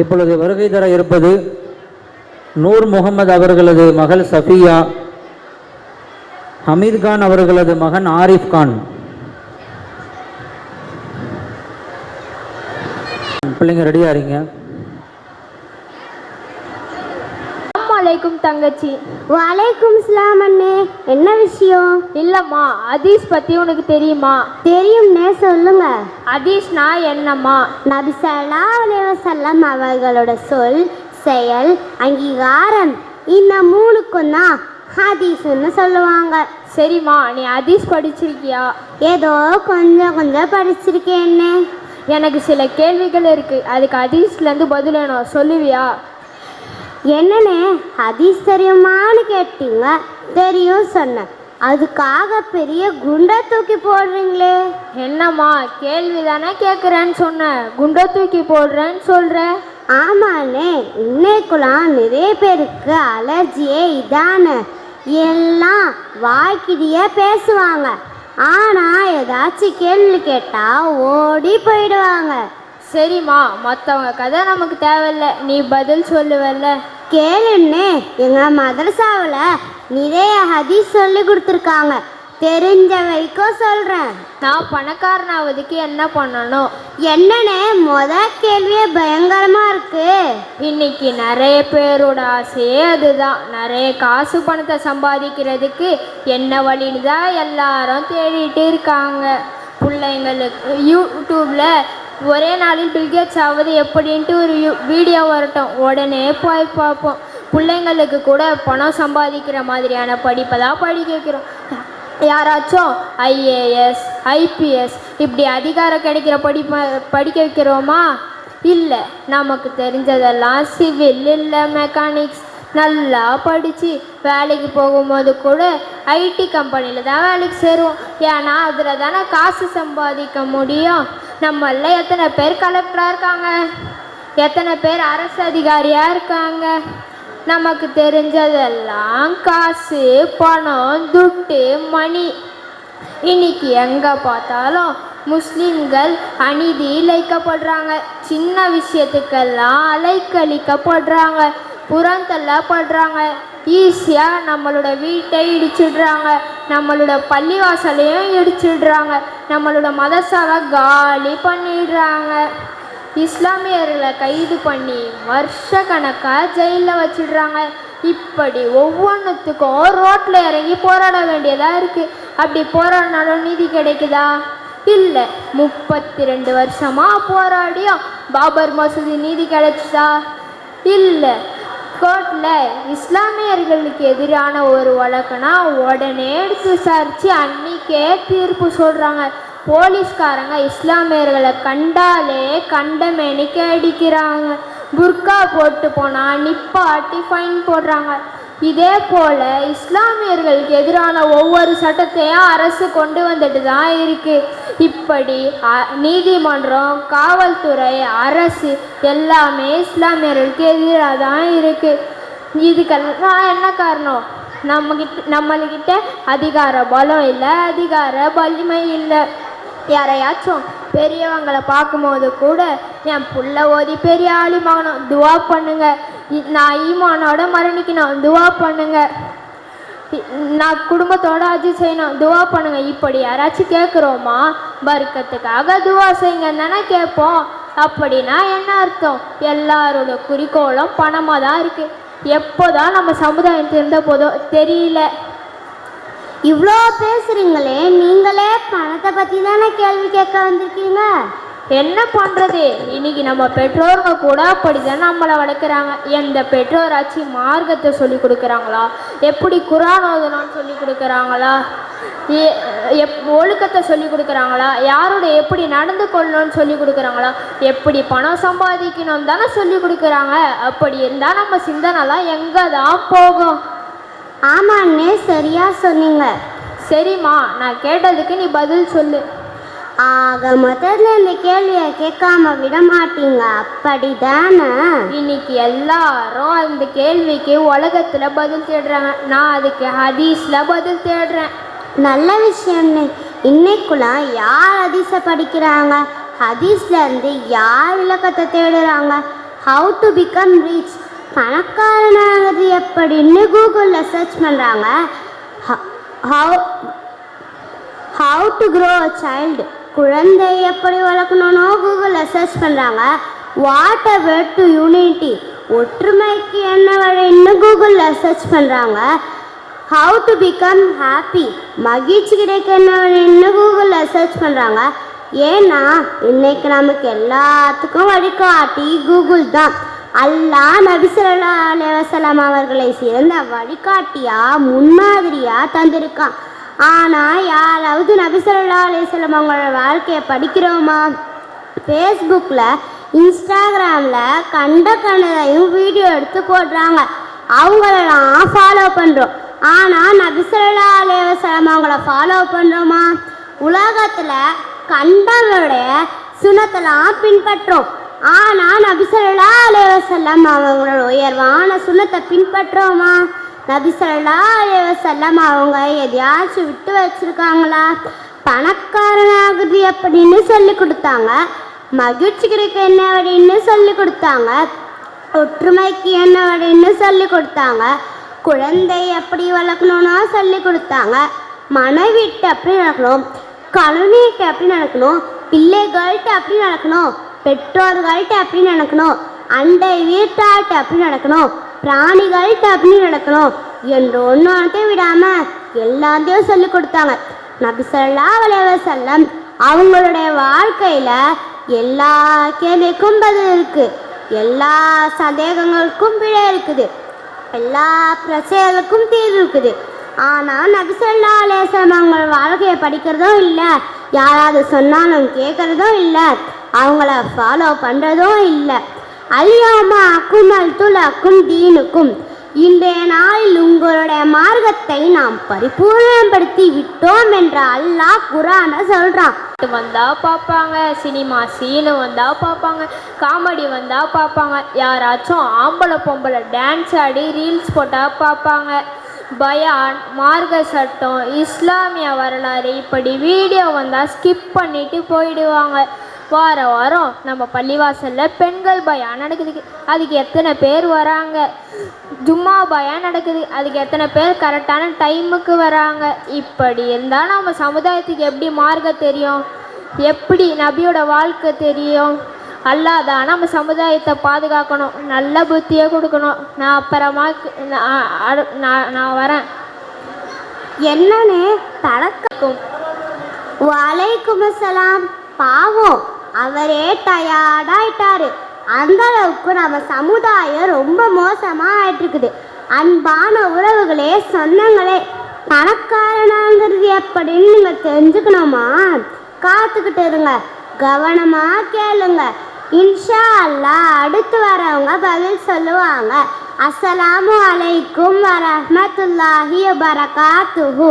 இப்பொழுது வருகை தர இருப்பது நூர் முகமது அவர்களது மகள் சஃபியா, ஹமீத் கான் அவர்களது மகன் ஆரிஃப் கான். பிள்ளைங்க ரெடியா இருங்க. அலைக்கும் தங்கச்சி. வலைக்கும் சலாம் அண்ணே. என்ன விஷயம்? இல்லம்மா, ஹதீஸ் பத்தி உனக்கு தெரியுமா? தெரியும்னே, சொல்லுங்க. ஹதீஸ்னா என்னம்மா? நபி ஸல்லல்லாஹு அலைஹி வஸல்லம் அவர்களோட சொல், செயல், அங்கீகாரம் இந்த மூணுக்கும் தான் ஹதீஸ்னு சொல்லுவாங்க. சரிம்மா, நீ ஹதீஸ் படிச்சிருக்கியா? ஏதோ கொஞ்சம் கொஞ்சம் படிச்சிருக்கேன்னே. எனக்கு சில கேள்விகள் இருக்கு, அதுக்கு ஹதீஸ்லேருந்து பதில் வேணும், சொல்லுவியா? என்னண்ணே, ஹதீஸ் தெரியுமான்னு கேட்டீங்க, தெரியும் சொன்னேன். அதுக்காக பெரிய குண்டை தூக்கி போடுறீங்களே. என்னம்மா, கேள்வி தானே கேட்குறேன்னு சொன்னேன், குண்டை தூக்கி போடுறேன்னு சொல்கிற? ஆமாண்ணே, இன்னைக்குலாம் நிறைய பேருக்கு அலர்ஜியே இதானே. எல்லாம் வாய்க்கிடியே பேசுவாங்க, ஆனால் ஏதாச்சும் கேள்வி கேட்டால் ஓடி போயிடுவாங்க. சரிம்மா, மற்றவங்க கதை நமக்கு தேவையில்லை, நீ பதில் சொல்லுவல்ல. கேளுன்னே, எங்கள் மதரசாவில் நிறைய ஹதீஸ் சொல்லி கொடுத்துருக்காங்க, தெரிஞ்ச வரைக்கும் சொல்கிறேன். நான் பணக்காரனாவதுக்கு என்ன பண்ணணும்? என்னண்ணே, கேள்வியே பயங்கரமாக இருக்கு. இன்னைக்கு நிறைய பேரோட ஆசையே அதுதான், நிறைய காசு பணத்தை சம்பாதிக்கிறதுக்கு என்ன வழின்னு தான் எல்லாரும் தேடிட்டு இருக்காங்க. பிள்ளைங்களுக்கு யூடியூப்பில் ஒரே நாளில் பில்கேட்ஸ் ஆவது எப்படின்ட்டு ஒரு வீடியோ வரட்டும், உடனே போய் பார்ப்போம். பிள்ளைங்களுக்கு கூட பணம் சம்பாதிக்கிற மாதிரியான படிப்பை தான் படிக்க வைக்கிறோம். யாராச்சும் ஐஏஎஸ், ஐபிஎஸ் இப்படி அதிகாரம் கிடைக்கிற படிக்க வைக்கிறோமா? இல்லை, நமக்கு தெரிஞ்சதெல்லாம் சிவில் இல்லை மெக்கானிக்ஸ். நல்லா படித்து வேலைக்கு போகும்போது கூட ஐடி கம்பெனியில் தான் வேலைக்கு சேருவோம், ஏன்னா அதில் தானே காசு சம்பாதிக்க முடியும். நம்மள எத்தனை பேர் கலெக்டராக இருக்காங்க, எத்தனை பேர் அரசு அதிகாரியாக இருக்காங்க. நமக்கு தெரிஞ்சதெல்லாம் காசு, பணம், துட்டு, மணி. இன்னைக்கு எங்கே பார்த்தாலும் முஸ்லீம்கள் அநீதி இழைக்கப்படுறாங்க, சின்ன விஷயத்துக்கெல்லாம் அலைக்கழிக்கப்படுறாங்க, புறந்தள்ளப்படுறாங்க, ஈஸியாக நம்மளோட வீட்டை இடிச்சிடுறாங்க, நம்மளோட பள்ளிவாசலையும் இடிச்சிடுறாங்க, நம்மளோட மதரசாவை காலி பண்ணிடுறாங்க. இஸ்லாமியர்களை கைது பண்ணி வருஷ கணக்காக ஜெயிலில் வச்சிடுறாங்க. இப்படி ஒவ்வொன்றுத்துக்கும் ரோட்டில் இறங்கி போராட வேண்டியதாக இருக்குது. அப்படி போராடினாலும் நீதி கிடைக்குதா? இல்லை. 32 வருஷமாக போராடியும் பாபர் மசூதி நீதி கிடைச்சிதா? இல்லை. கோர்ட்டில் இஸ்லாமியர்களுக்கு எதிரான ஒரு வழக்குனா உடனே எடுத்து விசாரித்து அன்றைக்கே தீர்ப்பு சொல்கிறாங்க. போலீஸ்காரங்க இஸ்லாமியர்களை கண்டாலே கண்டமேனிக்கு அடிக்கிறாங்க. புர்கா போட்டு போனால் நிப்பாட்டி ஃபைன் போடுறாங்க. இதே போல் இஸ்லாமியர்களுக்கு எதிரான ஒவ்வொரு சட்டத்தையும் அரசு கொண்டு வந்துட்டு தான் இருக்குது. இப்படி நீதிமன்றம், காவல்துறை, அரசு எல்லாமே இஸ்லாமியர்களுக்கு எதிராக தான் இருக்குது. இதுக்கெல்லாம் என்ன காரணம்? நம்மக்கிட்ட அதிகார பலம் இல்லை, அதிகார வலிமை இல்லை. யாரையாச்சும் பெரியவங்களை பார்க்கும்போது கூட என் புள்ள ஓதி பெரிய ஆலிமாகணும், துவா பண்ணுங்க, நான் ஈமானோட மரணிக்கணும், துவா பண்ணுங்க, நான் குடும்பத்தோட அஜி செய்யணும், துவா பண்ணுங்க. இப்படி யாராச்சும் கேட்குறோமா? பர்க்கத்துக்காக துவா செய்யுங்கன்னு தானே கேட்போம். அப்படின்னா என்ன அர்த்தம்? எல்லாரோட குறிக்கோளும் பணமாக தான் இருக்குது. எப்போ தான் நம்ம சமுதாயம் திருந்த போதோ தெரியல. இவ்வளோ பேசுகிறீங்களே, நீங்களே பணத்தை பற்றி தானே கேள்வி கேட்க வந்திருக்கீங்க. என்ன பண்ணுறது? இன்னைக்கு நம்ம பெற்றோருங்க கூட அப்படி தான் நம்மளை வளர்க்குறாங்க. எந்த பெற்றோராச்சு மார்க்கத்தை சொல்லி கொடுக்குறாங்களா? எப்படி குர்ஆன் ஓதணும்னு சொல்லி கொடுக்குறாங்களா? ஒழுக்கத்தை சொல்லி கொடுக்குறாங்களா? யாரோட எப்படி நடந்து கொள்ளணும்னு சொல்லி கொடுக்குறாங்களா? எப்படி பணம் சம்பாதிக்கணும் தானே சொல்லி கொடுக்குறாங்க. அப்படி இருந்தால் நம்ம சிந்தனைலாம் எங்கே தான் போகும்? ஆமாண்ணே, சரியாக சொன்னீங்க. சரிம்மா, நான் கேட்டதுக்கு நீ பதில் சொல்லு. ஆக மொத்தத்தில் இந்த கேள்வியை கேட்காம விட மாட்டீங்க, அப்படி தானே? இன்னைக்கு எல்லாரும் அந்த கேள்விக்கு உலகத்தில் பதில் தேடுறாங்க, நான் அதுக்கு ஹதீஸில் பதில் தேடுறேன். நல்ல விஷயம்னு. இன்னைக்குலாம் யார் ஹதீஸை படிக்கிறாங்க? ஹதீஸ்லேருந்து யார் விளக்கத்தை தேடுறாங்க? ஹவு டு பிகம் ரிச், பணக்காரனாகிறது எப்படின்னு கூகுளில் சர்ச் பண்ணுறாங்க. How to grow a child, குழந்தை எப்படி வளர்க்கணும்னு கூகுளில் சர்ச் பண்ணுறாங்க. What a way to unity, ஒற்றுமைக்கு என்ன வழின்னு கூகுளில் சர்ச் பண்ணுறாங்க. ஹவு டு பிகம் ஹாப்பி, மகிழ்ச்சி கிடைக்க என்ன வழின்னு கூகுளில் சர்ச் பண்ணுறாங்க. ஏன்னா இன்னைக்கு நமக்கு எல்லாத்துக்கும் வழிகாட்டி கூகுள் தான். அல்லாஹ் நபி ஸல்லல்லாஹு அலைஹி வஸல்லம் அவர்களை சிறந்த வழிகாட்டியா முன்மாதிரியா தந்திருக்கான். ஆனால் யாராவது நபி ஸல்லல்லாஹு அலைஹி வஸல்லம் அவங்களோட வாழ்க்கையை படிக்கிறோமா? ஃபேஸ்புக்கில் இன்ஸ்டாகிராமில் கண்டதையும் வீடியோ எடுத்து போடுறாங்க. அவங்களெல்லாம் ஃபாலோ பண்ணுறோம். ஆனால் நபி ஸல்லல்லாஹு அலைஹி வஸல்லம் அவங்கள ஃபாலோ பண்ணுறோமா? உலகத்தில் கண்டவங்களுடைய சுனத்தெல்லாம் பின்பற்றோம். ஆனால் நபி ஸல்லல்லாஹு அலைஹி வஸல்லம் அவங்களோட உயர்வான சுனத்தை பின்பற்றுறோமா? நபி ஸல்லல்லாஹு அலைஹி வஸல்லம் அவங்க எதையாச்சும் விட்டு வச்சுருக்காங்களா? பணக்காரனாகுது எப்படின்னு சொல்லி கொடுத்தாங்க, மகிழ்ச்சி கிடைக்க என்ன வழின்னு சொல்லி கொடுத்தாங்க, ஒற்றுமைக்கு என்ன வழின்னு சொல்லி கொடுத்தாங்க, குழந்தை எப்படி வளர்க்கணும்னா சொல்லி கொடுத்தாங்க, மனைவிட்டு எப்படி நடக்கணும், கணவன்கிட்ட எப்படி நடக்கணும், பிள்ளைகள்கிட்ட எப்படி நடக்கணும், பெற்றோர்கள்ட்ட எப்படி நடக்கணும், அண்டை வீட்டார்கிட்ட எப்படி நடக்கணும், பிராணிகள்கிட்ட எப்படி நடக்கணும் என்று ஒன்றையும் விடாமல் எல்லாத்தையும் சொல்லி கொடுத்தாங்க. நபி ஸல்லல்லாஹு அலைஹி வஸல்லம் அவங்களுடைய வாழ்க்கையில் எல்லா கேள்விக்கும் பதில் இருக்குது, எல்லா சந்தேகங்களுக்கும் பிழை இருக்குது, எல்லா பிரச்சனைகளுக்கும் தீர்வு இருக்குது. ஆனால் நபி ஸல்லல்லாஹு அலைஹி வஸல்லம் அவங்க வாழ்க்கையை படிக்கிறதும் இல்லை, யாராவது சொன்னாலும் கேட்குறதும் இல்லை, அவங்கள ஃபாலோ பண்ணுறதும் இல்லை. அல்யௌம அக்மல்து லக்கும் தீனுக்கும், இன்றைய நாளில் உங்களுடைய மார்க்கத்தை நாம் பரிபூர்ணப்படுத்தி விட்டோம் என்று அல்லாஹ் குர்ஆனை சொல்கிறான். வந்தா பார்ப்பாங்க, சினிமா சீனு வந்தா பார்ப்பாங்க, காமெடி வந்தா பார்ப்பாங்க, யாராச்சும் ஆம்பளை பொம்பளை டான்ஸ் ஆடி ரீல்ஸ் போட்டால் பார்ப்பாங்க, பயான், மார்க்க சட்டம், இஸ்லாமிய வரலாறு இப்படி வீடியோ வந்தால் ஸ்கிப் பண்ணிட்டு போயிடுவாங்க. வாரம் வாரம் நம்ம பள்ளிவாசலில் பெண்கள் பயான் நடக்குது, அதுக்கு எத்தனை பேர் வராங்க? ஜும்மா பயான் நடக்குது, அதுக்கு எத்தனை பேர் கரெக்டான டைமுக்கு வராங்க? இப்படி இருந்தால் நம்ம சமுதாயத்துக்கு எப்படி மார்க்க தெரியும்? எப்படி நபியோட வாழ்க்கை தெரியும்? அல்லாஹ் தான் நம்ம சமுதாயத்தை பாதுகாக்கணும், நல்ல புத்தியை கொடுக்கணும். நான் அப்புறமா நான் வரேன். என்னன்னு தடக்கும். வலைக்கும் அஸ்ஸலாம். பாவம், அவரே டயர்டாயிட்டாரு. அந்த அளவுக்கு நம்ம சமுதாயம் ரொம்ப மோசமாக ஆயிட்டு இருக்குது. அன்பான உறவுகளே, சொந்தங்களே, பணக்காரனாங்கிறது எப்படின்னு நீங்கள் தெரிஞ்சுக்கணுமா? காத்துக்கிட்டு இருங்க, கவனமாக கேளுங்க. இன்ஷா அல்லாஹ் அடுத்து வரவங்க பதில் சொல்லுவாங்க. அஸ்ஸலாமு அலைக்கும் வரஹ்மத்துல்லாஹி வபரகாத்துஹு.